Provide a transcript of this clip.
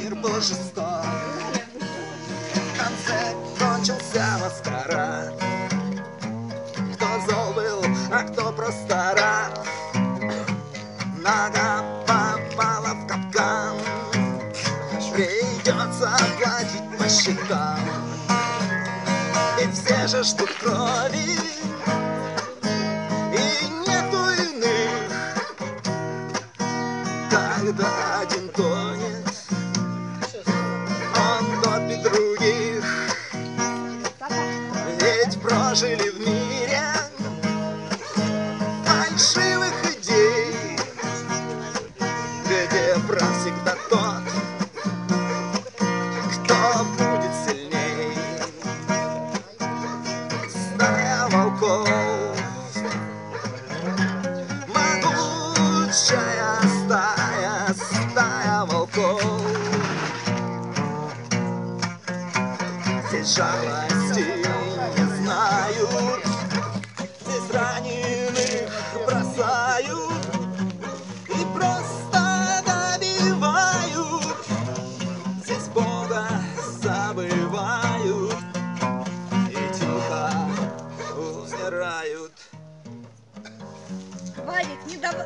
мир был жесток. В конце кончился маскарад. Кто зол был, а кто просто рад. Нога попала в капкан. Придется платить по счетам. И все же ждут крови. И нету иных. Когда один тонет, он топит других. Ведь прожили в мире фальшивых идей, где прав всегда тот, кто будет сильней. Стая волков, могучая стая, стая волков. Здесь жалости не знают, здесь раненых бросают и просто добивают. Здесь Бога забывают и тихо умирают. Валик, не давай.